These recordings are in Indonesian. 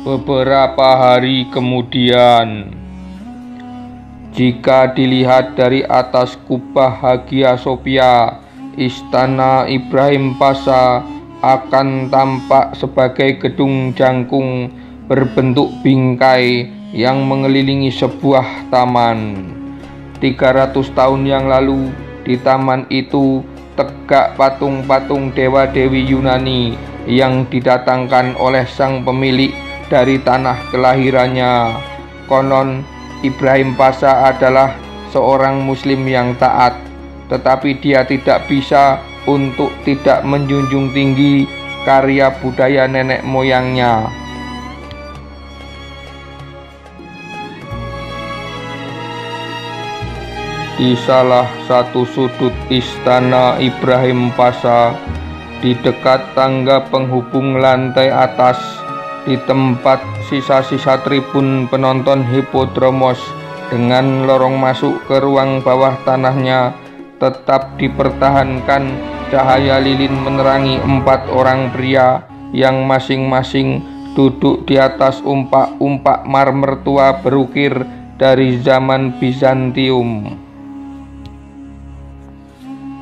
Beberapa hari kemudian, jika dilihat dari atas kubah Hagia Sophia, Istana Ibrahim Pasha akan tampak sebagai gedung jangkung berbentuk bingkai yang mengelilingi sebuah taman. 300 tahun yang lalu, di taman itu tegak patung-patung dewa-dewi Yunani yang didatangkan oleh sang pemilik dari tanah kelahirannya. Konon Ibrahim Pasha adalah seorang muslim yang taat, tetapi dia tidak bisa untuk tidak menjunjung tinggi karya budaya nenek moyangnya. Di salah satu sudut Istana Ibrahim Pasha, di dekat tangga penghubung lantai atas, di tempat sisa-sisa tribun penonton hipodromos dengan lorong masuk ke ruang bawah tanahnya, tetap dipertahankan cahaya lilin menerangi 4 orang pria yang masing-masing duduk di atas umpak-umpak marmer tua berukir dari zaman Bizantium.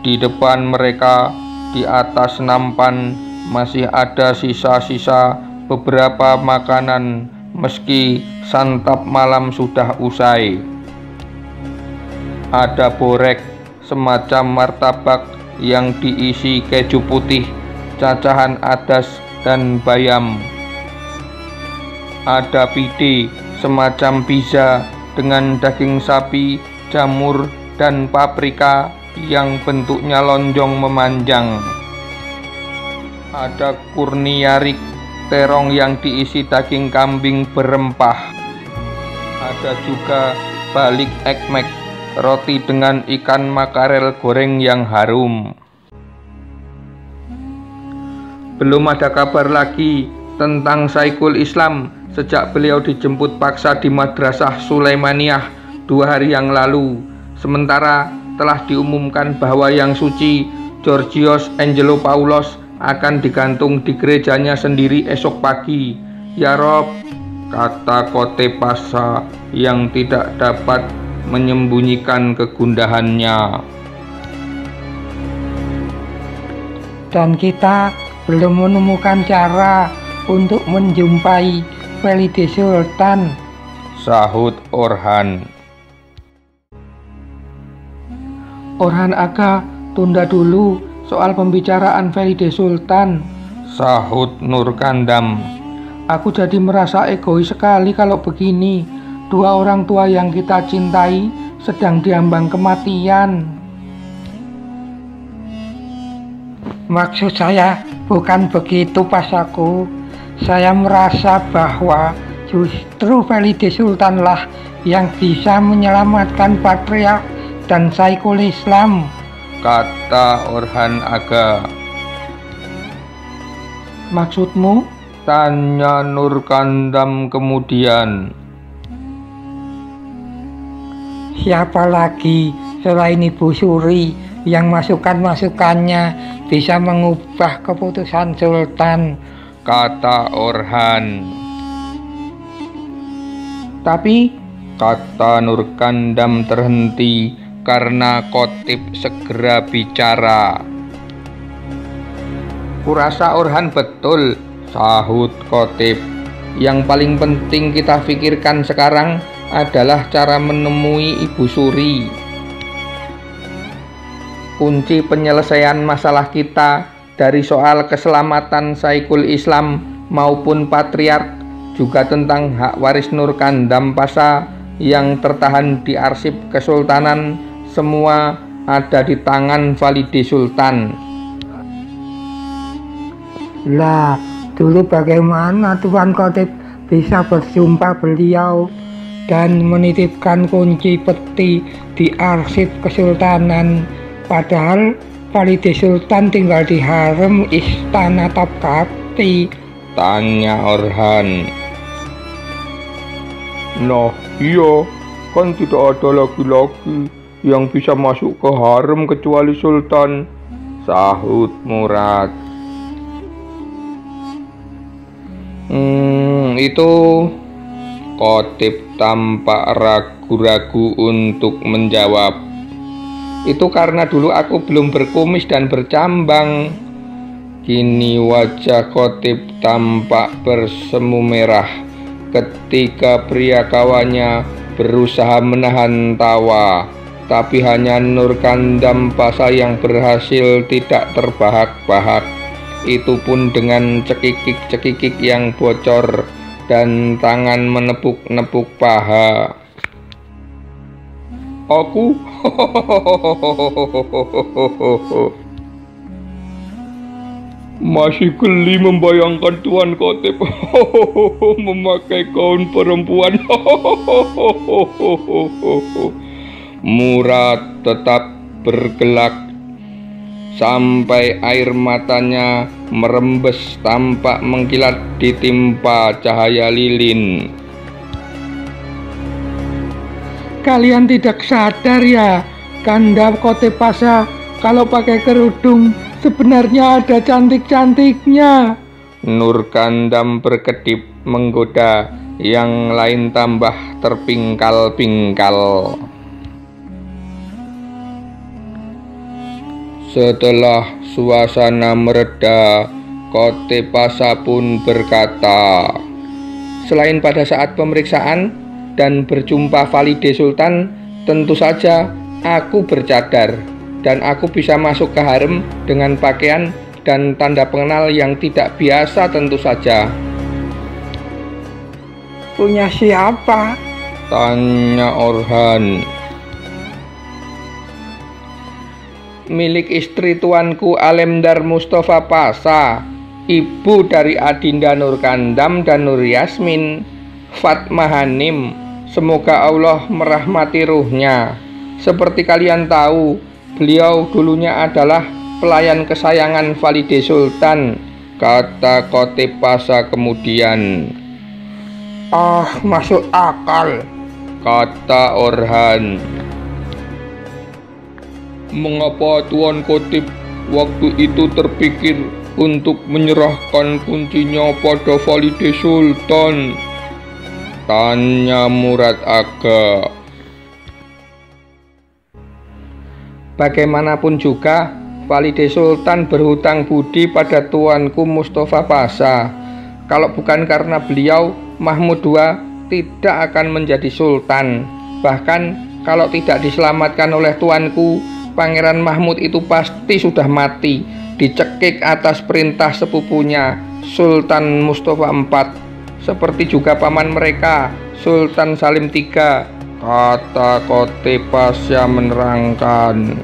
Di depan mereka, di atas nampan, masih ada sisa-sisa beberapa makanan meski santap malam sudah usai. Ada borek, semacam martabak yang diisi keju putih, cacahan adas dan bayam. Ada pide, semacam pizza dengan daging sapi, jamur dan paprika yang bentuknya lonjong memanjang. Ada kurniarik, terong yang diisi daging kambing berempah. Ada juga balik ekmek, roti dengan ikan makarel goreng yang harum. Belum ada kabar lagi tentang Syekhul Islam sejak beliau dijemput paksa di Madrasah Sulaimaniyah 2 hari yang lalu. Sementara telah diumumkan bahwa yang suci Georgios Angelo Paulos akan digantung di gerejanya sendiri esok pagi. Ya Rob, kata Khotib Pasha yang tidak dapat menyembunyikan kegundahannya. Dan kita belum menemukan cara untuk menjumpai Valide Sultan, sahut Orhan. Orhan Aga, tunda dulu soal pembicaraan Valide Sultan, sahut Nurkandam. Aku jadi merasa egois sekali kalau begini. 2 orang tua yang kita cintai sedang diambang kematian. Maksud saya bukan begitu, Pasaku. Saya merasa bahwa justru Valide Sultanlah yang bisa menyelamatkan Patriark dan Syekhul Islam, kata Orhan Aga. Maksudmu? Tanya Nurkandam kemudian. Siapa lagi selain Ibu Suri yang masukannya bisa mengubah keputusan Sultan, kata Orhan. Tapi, kata Nurkandam terhenti karena Khotib segera bicara. Kurasa Orhan betul, sahut Khotib. Yang paling penting kita pikirkan sekarang adalah cara menemui Ibu Suri. Kunci penyelesaian masalah kita dari soal keselamatan Syekhul Islam maupun Patriark, juga tentang hak waris Nurkandam Pasha yang tertahan di arsip Kesultanan, semua ada di tangan Valide Sultan. Lah, dulu bagaimana Tuan Khotib bisa berjumpa beliau dan menitipkan kunci peti di arsip Kesultanan, padahal Valide Sultan tinggal di harem Istana Topkapi, tanya Orhan. Nah iya, kan tidak ada laki-laki yang bisa masuk ke harem kecuali Sultan, sahut Murad. Itu Khatib tampak ragu-ragu untuk menjawab. Itu karena dulu aku belum berkumis dan bercambang. Kini wajah Khatib tampak bersemu merah ketika pria kawannya berusaha menahan tawa. Tapi hanya Nur Kandam Pasa yang berhasil tidak terbahak-bahak. Itu pun dengan cekikik-cekikik yang bocor dan tangan menepuk-nepuk paha. Aku masih geli membayangkan Tuan Khatib memakai gaun perempuan. Murad tetap bergelak sampai air matanya merembes tampak mengkilat ditimpa cahaya lilin. Kalian tidak sadar ya, Kanda Khatib Pasa, kalau pakai kerudung sebenarnya ada cantik-cantiknya. Nur Kandam berkedip menggoda, yang lain tambah terpingkal-pingkal. Setelah suasana mereda, Khatib Pasa pun berkata, selain pada saat pemeriksaan dan berjumpa Valide Sultan, tentu saja aku bercadar dan aku bisa masuk ke harem dengan pakaian dan tanda pengenal yang tidak biasa tentu saja. Punya siapa? Tanya Orhan. Milik istri tuanku Alemdar Mustafa Pasa, ibu dari Adinda Nur Kandam dan Nur Yasmin, Fatma Hanim. Semoga Allah merahmati ruhnya. Seperti kalian tahu, beliau dulunya adalah pelayan kesayangan Valide Sultan, kata Khatib Pasa kemudian. Masuk akal, kata Orhan. Mengapa Tuan Khatib waktu itu terpikir untuk menyerahkan kuncinya pada Valide Sultan? Tanya Murad Aga. Bagaimanapun juga, Valide Sultan berhutang budi pada tuanku Mustafa Pasa. Kalau bukan karena beliau, Mahmud II tidak akan menjadi sultan. Bahkan kalau tidak diselamatkan oleh tuanku, Pangeran Mahmud itu pasti sudah mati, dicekik atas perintah sepupunya, Sultan Mustafa IV. Seperti juga paman mereka, Sultan Salim III, kata Khatib Pasa menerangkan.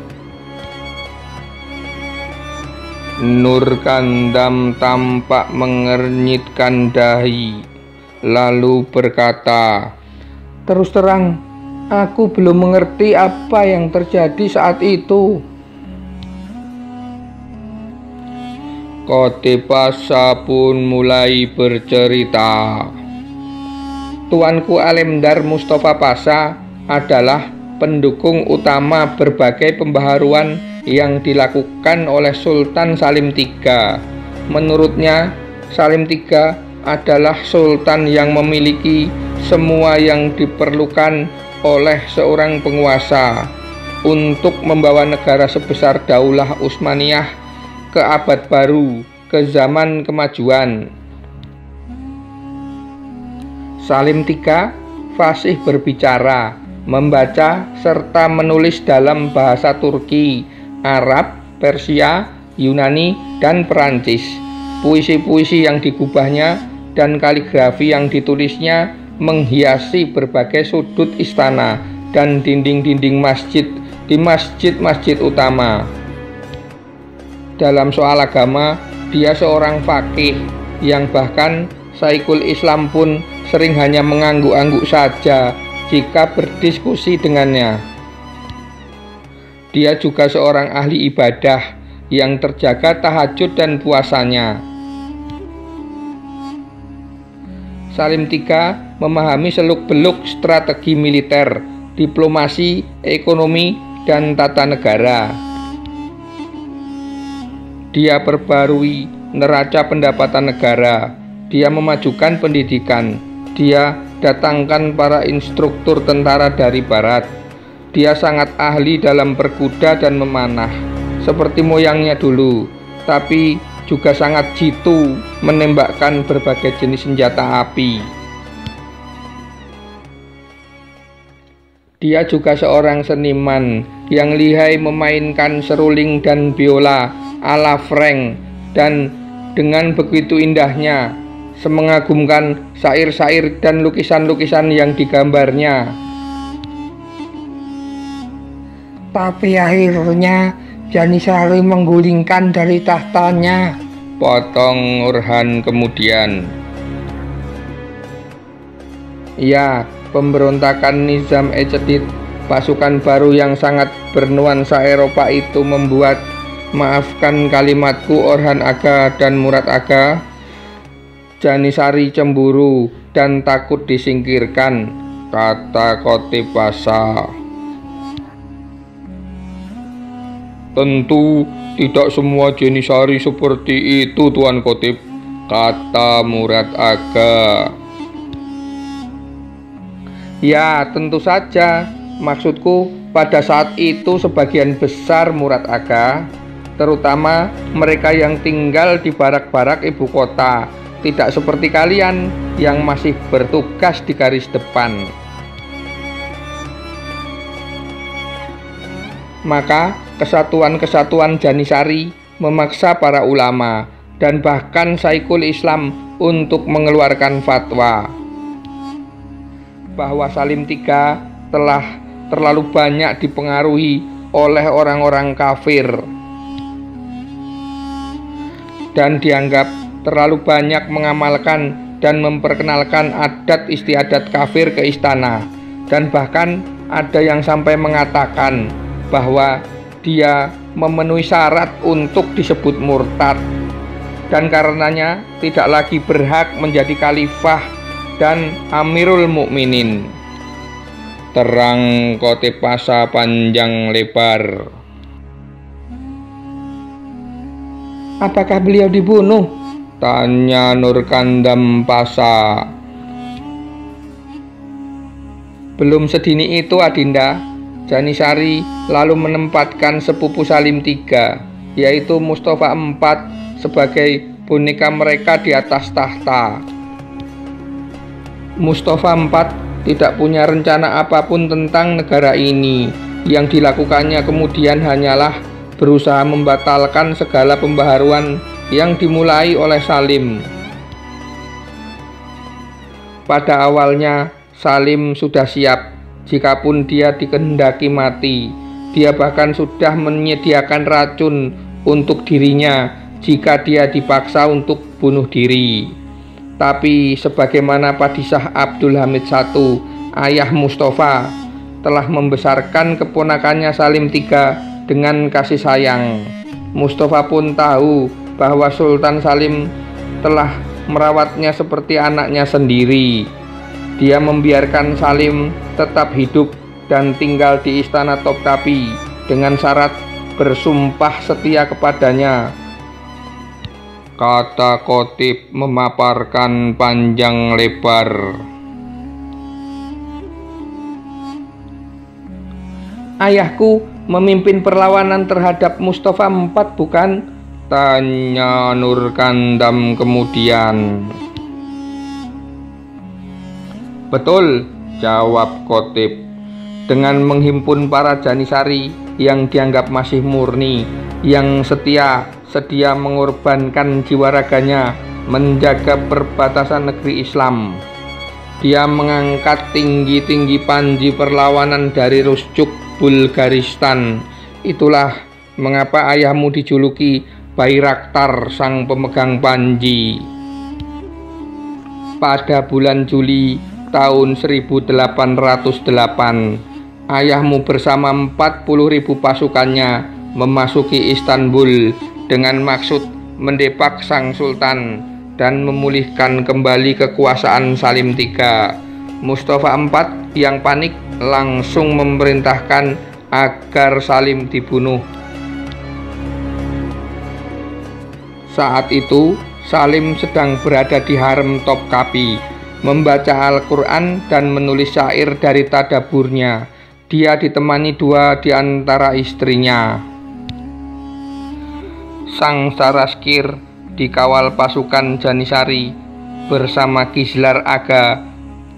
Nur Kandam tampak mengernyitkan dahi, lalu berkata, terus terang, aku belum mengerti apa yang terjadi saat itu. Khatib Pasa pun mulai bercerita. Tuanku Alemdar Mustafa Pasa adalah pendukung utama berbagai pembaharuan yang dilakukan oleh Sultan Salim III. Menurutnya, Salim III adalah sultan yang memiliki semua yang diperlukan oleh seorang penguasa untuk membawa negara sebesar Daulah Utsmaniyah ke abad baru, ke zaman kemajuan. Salim III fasih berbicara, membaca, serta menulis dalam bahasa Turki, Arab, Persia, Yunani, dan Perancis. Puisi-puisi yang digubahnya dan kaligrafi yang ditulisnya menghiasi berbagai sudut istana dan dinding-dinding masjid di masjid-masjid utama. Dalam soal agama, dia seorang faqih yang bahkan Syekhul Islam pun sering hanya mengangguk-angguk saja jika berdiskusi dengannya. Dia juga seorang ahli ibadah yang terjaga tahajud dan puasanya. Salim III memahami seluk-beluk strategi militer, diplomasi, ekonomi, dan tata negara. Dia perbarui neraca pendapatan negara, Dia memajukan pendidikan. Dia datangkan para instruktur tentara dari barat. Dia sangat ahli dalam berkuda dan memanah, seperti moyangnya dulu, tapi juga sangat jitu menembakkan berbagai jenis senjata api. Dia juga seorang seniman yang lihai memainkan seruling dan biola ala Frank, dan dengan begitu indahnya, semengagumkan syair-syair dan lukisan-lukisan yang digambarnya. Tapi akhirnya Janisari menggulingkan dari tahtanya, potong Orhan kemudian. Ya, pemberontakan Nizam-e-Jadid, pasukan baru yang sangat bernuansa Eropa itu membuat, maafkan kalimatku Orhan Aga dan Murad Aga, Janisari cemburu dan takut disingkirkan, kata Kotip Pasha. Tentu tidak semua Janisari seperti itu, Tuan Kotip, kata Murad Aga. Ya, tentu saja. Maksudku pada saat itu sebagian besar Murad Aga, terutama mereka yang tinggal di barak-barak ibu kota, tidak seperti kalian yang masih bertugas di garis depan. Maka kesatuan-kesatuan Janisari memaksa para ulama dan bahkan Syekhul Islam untuk mengeluarkan fatwa bahwa Salim III telah terlalu banyak dipengaruhi oleh orang-orang kafir dan dianggap terlalu banyak mengamalkan dan memperkenalkan adat istiadat kafir ke istana, dan bahkan ada yang sampai mengatakan bahwa dia memenuhi syarat untuk disebut murtad dan karenanya tidak lagi berhak menjadi khalifah dan Amirul Mukminin. Terang Kotip Pasha panjang lebar. Apakah beliau dibunuh? Tanya Nurkandam Pasha. Belum sedini itu, Adinda. Janisari lalu menempatkan sepupu Salim III, yaitu Mustafa IV, sebagai boneka mereka di atas tahta. Mustafa IV tidak punya rencana apapun tentang negara ini. Yang dilakukannya kemudian hanyalah berusaha membatalkan segala pembaharuan yang dimulai oleh Salim. Pada awalnya Salim sudah siap jikapun dia dikehendaki mati. Dia bahkan sudah menyediakan racun untuk dirinya jika dia dipaksa untuk bunuh diri. Tapi sebagaimana Padishah Abdul Hamid I, ayah Mustafa, telah membesarkan keponakannya Salim III dengan kasih sayang, Mustafa pun tahu bahwa Sultan Salim telah merawatnya seperti anaknya sendiri. Dia membiarkan Salim tetap hidup dan tinggal di istana Topkapi dengan syarat bersumpah setia kepadanya, kata Kotip memaparkan panjang lebar. Ayahku memimpin perlawanan terhadap Mustafa IV, bukan? Tanya Nurkandam kemudian. Betul, jawab Kotip. Dengan menghimpun para Janisari yang dianggap masih murni, yang setia mengorbankan jiwa raganya menjaga perbatasan negeri Islam. Dia mengangkat tinggi-tinggi panji perlawanan dari Ruscuk, Bulgaristan. Itulah mengapa ayahmu dijuluki Bayraktar, sang pemegang panji. Pada bulan Juli tahun 1808, ayahmu bersama 40.000 pasukannya memasuki Istanbul dengan maksud mendepak sang sultan dan memulihkan kembali kekuasaan Salim III. Mustafa IV yang panik langsung memerintahkan agar Salim dibunuh. Saat itu Salim sedang berada di harem Topkapi, membaca Al-Quran dan menulis syair dari tadaburnya. Dia ditemani dua di antara istrinya. Sang Saraskir dikawal pasukan Janisari bersama Gislar Aga,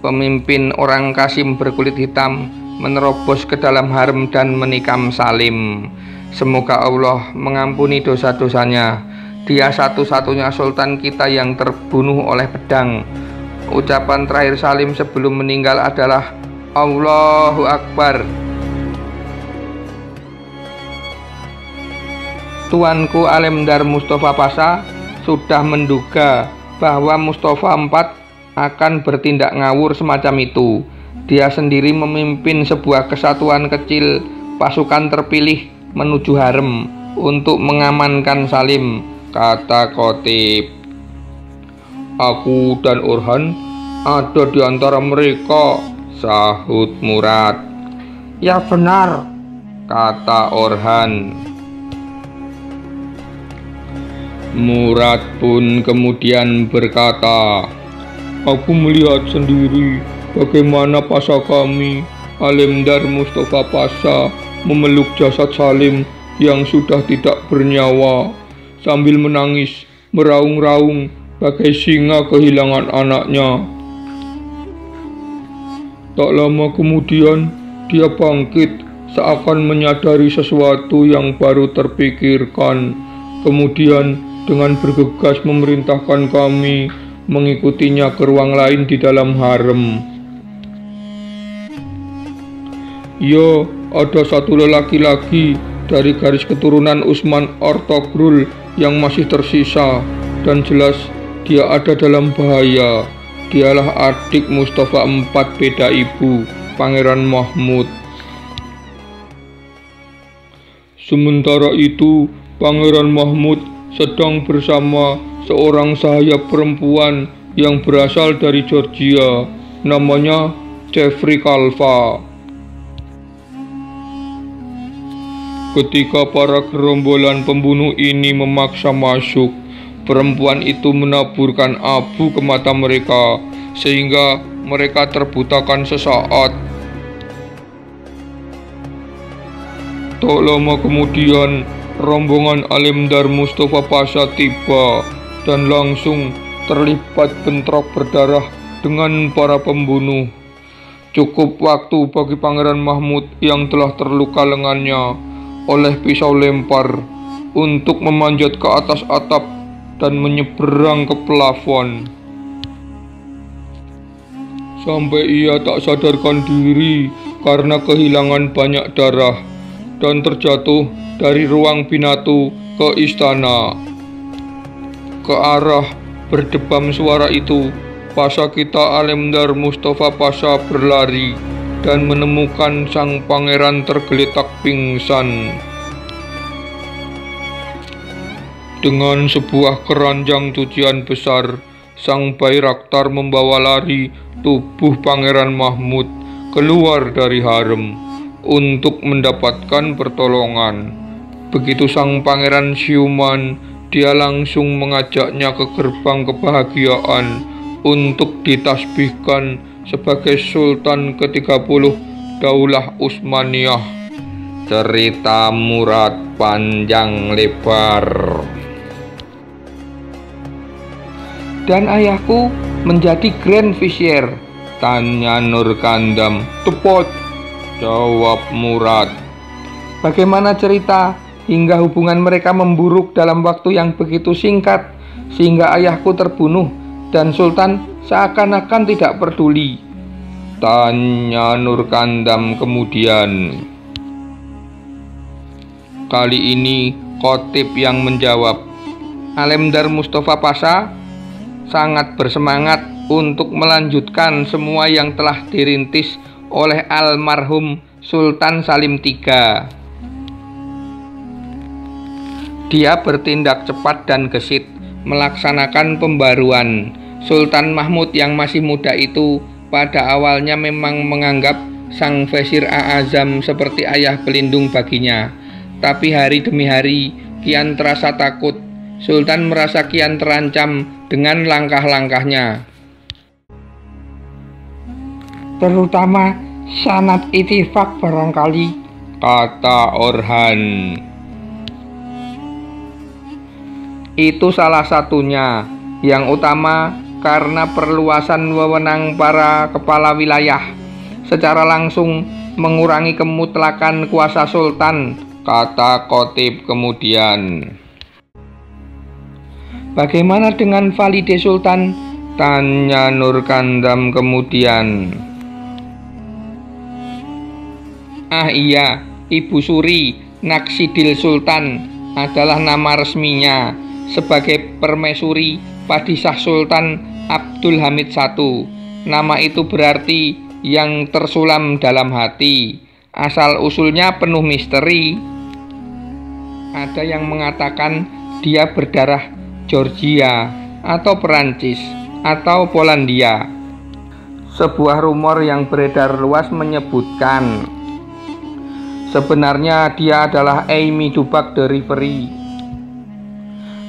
pemimpin orang Kasim berkulit hitam, menerobos ke dalam harem dan menikam Salim. Semoga Allah mengampuni dosa-dosanya. Dia satu-satunya sultan kita yang terbunuh oleh pedang. Ucapan terakhir Salim sebelum meninggal adalah Allahu Akbar. Tuanku Alemdar Mustafa Pasha sudah menduga bahwa Mustafa IV akan bertindak ngawur semacam itu. Dia sendiri memimpin sebuah kesatuan kecil pasukan terpilih menuju harem untuk mengamankan Salim, kata Khotib. Aku dan Orhan ada di antara mereka, sahut Murad. Ya benar, kata Orhan. Murad pun kemudian berkata, aku melihat sendiri bagaimana pasha kami, Alemdar Mustafa Pasha, memeluk jasad Salim yang sudah tidak bernyawa sambil menangis meraung-raung bagai singa kehilangan anaknya. Tak lama kemudian dia bangkit seakan menyadari sesuatu yang baru terpikirkan. Kemudian dengan bergegas memerintahkan kami mengikutinya ke ruang lain di dalam harem. Ya, ada satu lelaki lagi dari garis keturunan Usman Ortogrul yang masih tersisa, dan jelas dia ada dalam bahaya. Dialah adik Mustafa IV beda ibu, Pangeran Mahmud. Sementara itu, Pangeran Mahmud sedang bersama seorang sahaya perempuan yang berasal dari Georgia, namanya Jeffrey Kalfa. Ketika para gerombolan pembunuh ini memaksa masuk, perempuan itu menaburkan abu ke mata mereka sehingga mereka terbutakan sesaat. Tak lama kemudian, rombongan Alemdar Mustafa Pasha tiba dan langsung terlibat bentrok berdarah dengan para pembunuh. Cukup waktu bagi Pangeran Mahmud yang telah terluka lengannya oleh pisau lempar untuk memanjat ke atas atap dan menyeberang ke plafon. Sampai ia tak sadarkan diri karena kehilangan banyak darah dan terjatuh dari ruang binatu ke istana. Ke arah berdebam suara itu, pasha kita Alemdar Mustafa Pasha berlari dan menemukan sang pangeran tergeletak pingsan. Dengan sebuah keranjang cucian besar, sang Bayraktar membawa lari tubuh Pangeran Mahmud keluar dari harem untuk mendapatkan pertolongan. Begitu sang pangeran siuman, dia langsung mengajaknya ke gerbang kebahagiaan untuk ditasbihkan sebagai Sultan ke-30 Daulah Utsmaniyah. Cerita Murad panjang lebar. Dan ayahku menjadi Grand Vizier, tanya Nur Kandam. Tepat, jawab Murad. Bagaimana cerita hingga hubungan mereka memburuk dalam waktu yang begitu singkat sehingga ayahku terbunuh dan Sultan seakan-akan tidak peduli? Tanya Nur Kandam kemudian. Kali ini Khotib yang menjawab. Alemdar Mustafa Pasha sangat bersemangat untuk melanjutkan semua yang telah dirintis oleh almarhum Sultan Salim III. Dia bertindak cepat dan gesit melaksanakan pembaruan. Sultan Mahmud yang masih muda itu pada awalnya memang menganggap sang Vezir A'azam seperti ayah pelindung baginya. Tapi hari demi hari kian terasa takut Sultan merasa kian terancam dengan langkah-langkahnya. Terutama sanad ittifaq barangkali, kata Orhan. Itu salah satunya. Yang utama karena perluasan wewenang para kepala wilayah secara langsung mengurangi kemutlakan kuasa sultan, kata Khatib kemudian. Bagaimana dengan valide sultan? Tanya Nur Kandam kemudian. Ah iya, Ibu Suri Naksidil Sultan adalah nama resminya sebagai permaisuri Padishah Sultan Abdul Hamid I. Nama itu berarti yang tersulam dalam hati. Asal-usulnya penuh misteri. Ada yang mengatakan dia berdarah Georgia atau Perancis atau Polandia. Sebuah rumor yang beredar luas menyebutkan sebenarnya dia adalah Amy Dubak de Riveri,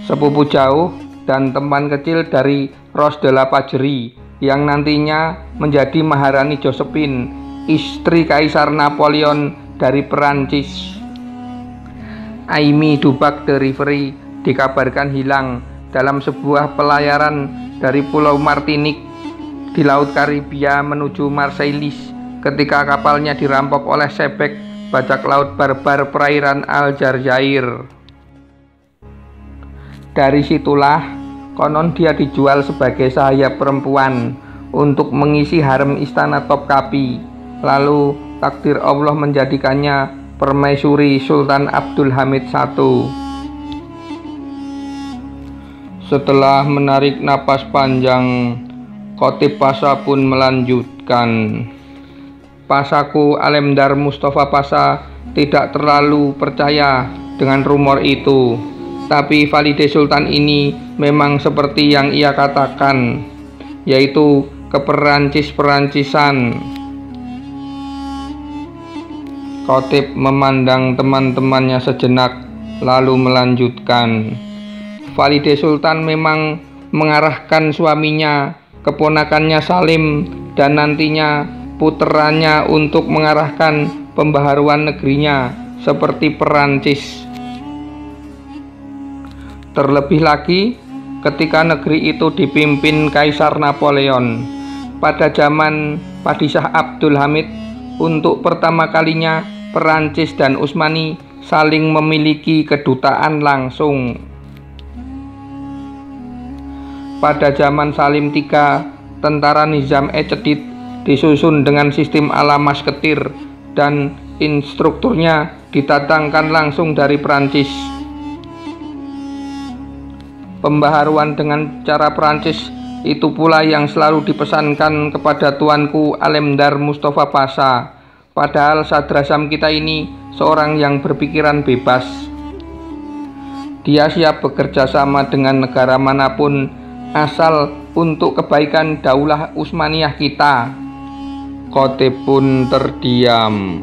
sepupu jauh dan teman kecil dari Rose de la Pagerie yang nantinya menjadi Maharani Josephine, istri Kaisar Napoleon dari Perancis. Amy Dubak de Riveri dikabarkan hilang dalam sebuah pelayaran dari Pulau Martinique di Laut Karibia menuju Marseilles ketika kapalnya dirampok oleh Sebek, bajak laut barbar perairan Aljazair. Dari situlah konon dia dijual sebagai sahaya perempuan untuk mengisi harem istana Topkapi. Lalu takdir Allah menjadikannya permaisuri Sultan Abdul Hamid I. Setelah menarik napas panjang, Khatib Pasha pun melanjutkan. Pasaku Alemdar Mustafa Pasha tidak terlalu percaya dengan rumor itu. Tapi valide sultan ini memang seperti yang ia katakan, yaitu keperancis-perancisan. Khatib memandang teman-temannya sejenak, lalu melanjutkan. Valide sultan memang mengarahkan suaminya, keponakannya Salim, dan nantinya puteranya untuk mengarahkan pembaharuan negerinya seperti Perancis. Terlebih lagi ketika negeri itu dipimpin Kaisar Napoleon. Pada zaman Padishah Abdul Hamid, untuk pertama kalinya Perancis dan Utsmani saling memiliki kedutaan langsung. Pada zaman Salim III, tentara Nizam-e-Jadid disusun dengan sistem ala masketir dan instrukturnya didatangkan langsung dari Perancis. Pembaharuan dengan cara Perancis itu pula yang selalu dipesankan kepada tuanku Alemdar Mustafa Pasha. Padahal Sadrazam kita ini seorang yang berpikiran bebas. Dia siap bekerja sama dengan negara manapun asal untuk kebaikan Daulah Utsmaniyah kita. Khatib pun terdiam.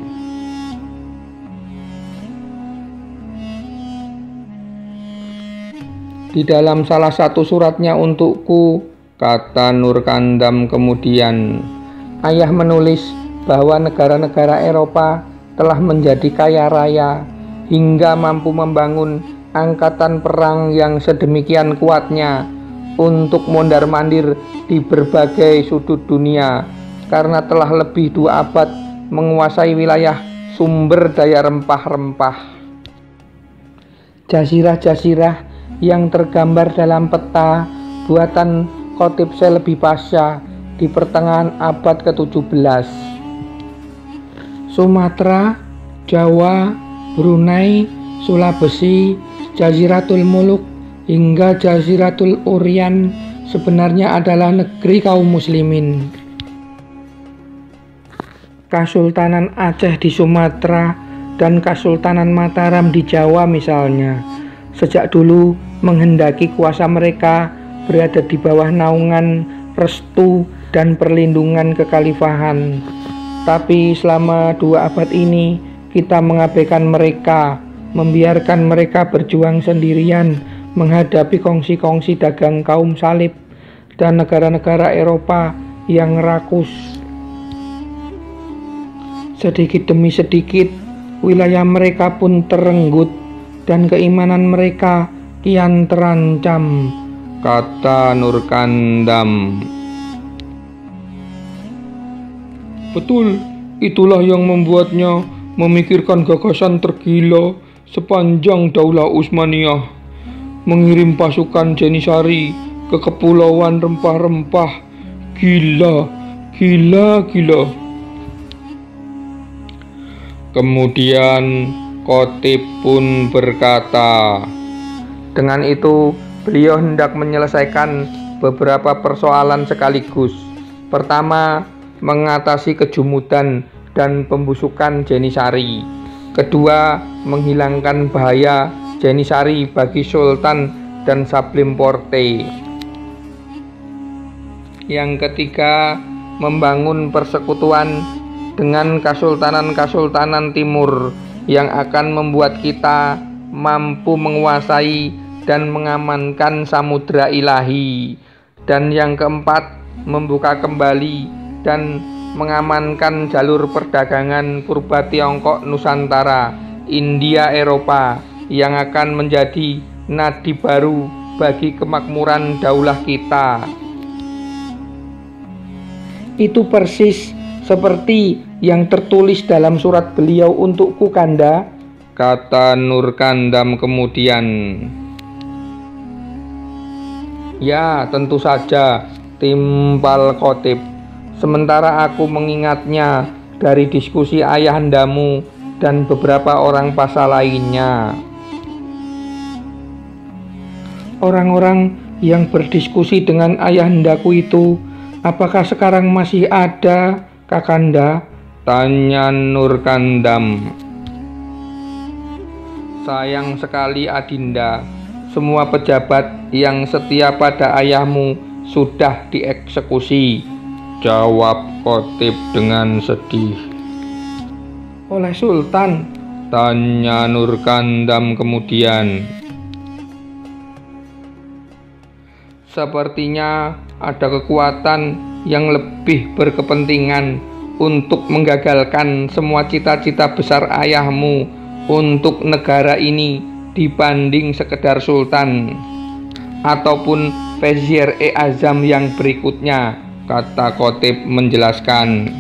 Di dalam salah satu suratnya untukku, kata Nur Kandam kemudian, ayah menulis bahwa negara-negara Eropa telah menjadi kaya raya hingga mampu membangun angkatan perang yang sedemikian kuatnya untuk mondar-mandir di berbagai sudut dunia karena telah lebih 2 abad menguasai wilayah sumber daya rempah-rempah. Jazirah-jazirah yang tergambar dalam peta buatan Khatib Selbi Pasha di pertengahan abad ke-17. Sumatera, Jawa, Brunei, Sulawesi, Jaziratul Muluk, hingga Jaziratul Urian sebenarnya adalah negeri kaum muslimin. Kasultanan Aceh di Sumatera dan Kasultanan Mataram di Jawa misalnya, sejak dulu menghendaki kuasa mereka berada di bawah naungan restu dan perlindungan kekhalifahan. Tapi selama 2 abad ini kita mengabaikan mereka, membiarkan mereka berjuang sendirian menghadapi kongsi-kongsi dagang kaum salib dan negara-negara Eropa yang rakus. Sedikit demi sedikit, wilayah mereka pun terenggut dan keimanan mereka kian terancam, kata Nur Kandam. Betul, itulah yang membuatnya memikirkan gagasan tergila sepanjang Daulah Utsmaniyah, mengirim pasukan Janisari ke kepulauan rempah-rempah. Gila. Kemudian Khatib pun berkata, dengan itu beliau hendak menyelesaikan beberapa persoalan sekaligus. Pertama, mengatasi kejumudan dan pembusukan Janisari. Kedua, menghilangkan bahaya Janisari bagi Sultan dan Sablim Porte. Yang ketiga, membangun persekutuan dengan kasultanan-kasultanan timur yang akan membuat kita mampu menguasai dan mengamankan samudra ilahi. Dan yang keempat, membuka kembali dan mengamankan jalur perdagangan purba Tiongkok Nusantara, India Eropa yang akan menjadi nadi baru bagi kemakmuran daulah kita. Itu persis seperti yang tertulis dalam surat beliau untukku, Kanda, kata Nur Kandam kemudian. Ya, tentu saja, timpal Khatib. Sementara aku mengingatnya dari diskusi ayahandamu dan beberapa orang pasal lainnya. Orang-orang yang berdiskusi dengan ayahandaku itu, apakah sekarang masih ada, Kakanda? Tanya Nur Kandam. Sayang sekali, Adinda, semua pejabat yang setia pada ayahmu sudah dieksekusi, jawab Khatib dengan sedih. Oleh Sultan? Tanya Nur Kandam kemudian. Sepertinya ada kekuatan yang lebih berkepentingan untuk menggagalkan semua cita-cita besar ayahmu untuk negara ini dibanding sekedar Sultan ataupun Vezir-e-Azam yang berikutnya, kata Khatib menjelaskan.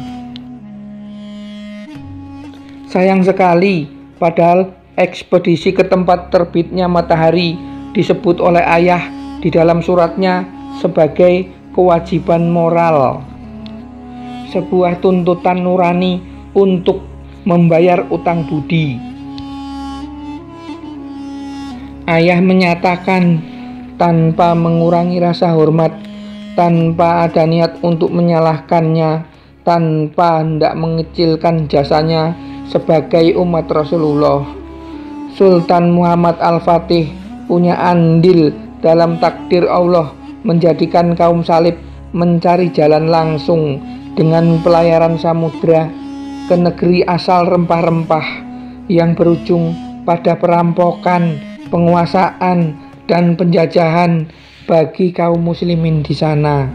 Sayang sekali, padahal ekspedisi ke tempat terbitnya matahari disebut oleh ayah di dalam suratnya sebagai kewajiban moral, sebuah tuntutan nurani untuk membayar utang budi. Ayah menyatakan tanpa mengurangi rasa hormat, tanpa ada niat untuk menyalahkannya, tanpa hendak mengecilkan jasanya sebagai umat Rasulullah. Sultan Muhammad Al-Fatih punya andil dalam takdir Allah menjadikan kaum salib mencari jalan langsung dengan pelayaran samudra ke negeri asal rempah-rempah yang berujung pada perampokan, penguasaan, dan penjajahan bagi kaum muslimin di sana.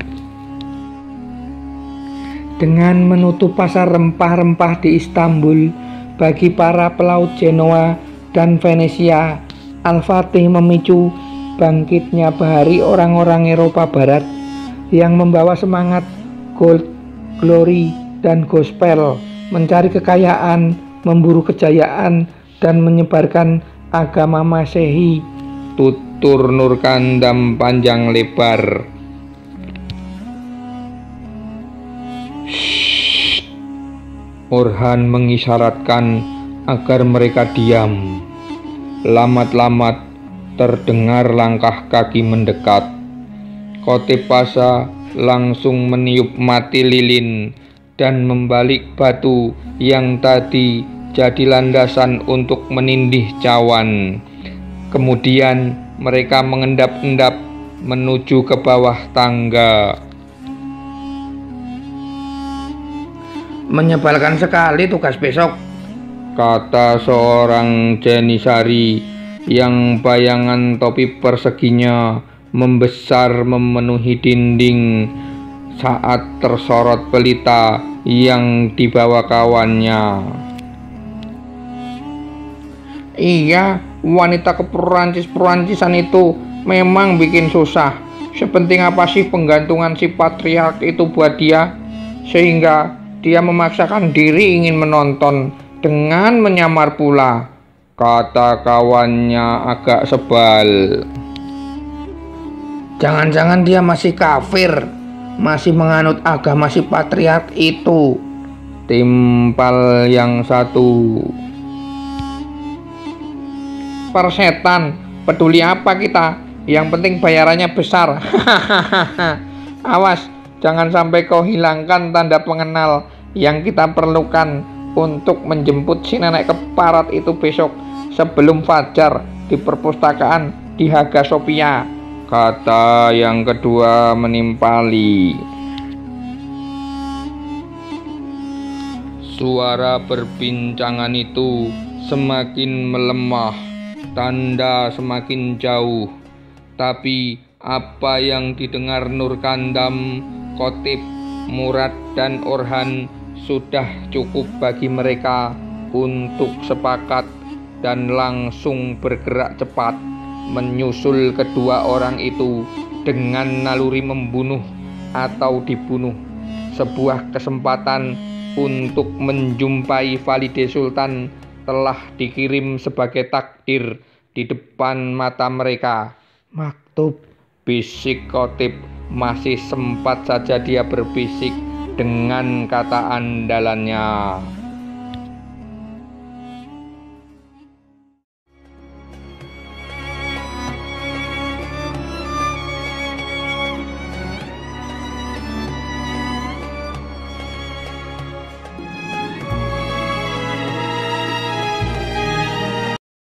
Dengan menutup pasar rempah-rempah di Istanbul bagi para pelaut Genoa dan Venesia, Al-Fatih memicu bangkitnya bahari orang-orang Eropa Barat yang membawa semangat gold, glory, dan gospel, mencari kekayaan, memburu kejayaan, dan menyebarkan agama Masehi, tutur Nur Kandam panjang lebar. Orhan mengisyaratkan agar mereka diam. Lamat-lamat terdengar langkah kaki mendekat. Khatib Pasha langsung meniup mati lilin dan membalik batu yang tadi jadi landasan untuk menindih cawan. Kemudian mereka mengendap-endap menuju ke bawah tangga. Menyebalkan sekali tugas besok, kata seorang Janisari yang bayangan topi perseginya membesar memenuhi dinding saat tersorot pelita yang dibawa kawannya. Iya, wanita keperancis-perancisan itu memang bikin susah. Sepenting apa sih penggantungan si patriark itu buat dia, sehingga dia memaksakan diri ingin menonton dengan menyamar pula, kata kawannya agak sebal. Jangan-jangan dia masih kafir, masih menganut agama si patriark itu, timpal yang satu. Persetan, peduli apa kita? Yang penting bayarannya besar. Awas, jangan sampai kau hilangkan tanda pengenal yang kita perlukan untuk menjemput si nenek keparat itu besok sebelum fajar di perpustakaan di Hagia Sophia, kata yang kedua menimpali. Suara perbincangan itu semakin melemah, tanda semakin jauh. Tapi apa yang didengar Nur Kandam, Khotib, Murad, dan Orhan sudah cukup bagi mereka untuk sepakat dan langsung bergerak cepat menyusul kedua orang itu dengan naluri membunuh atau dibunuh. Sebuah kesempatan untuk menjumpai Valide Sultan telah dikirim sebagai takdir di depan mata mereka. Maktub, bisik Khotib. Masih sempat saja dia berbisik dengan kata andalannya.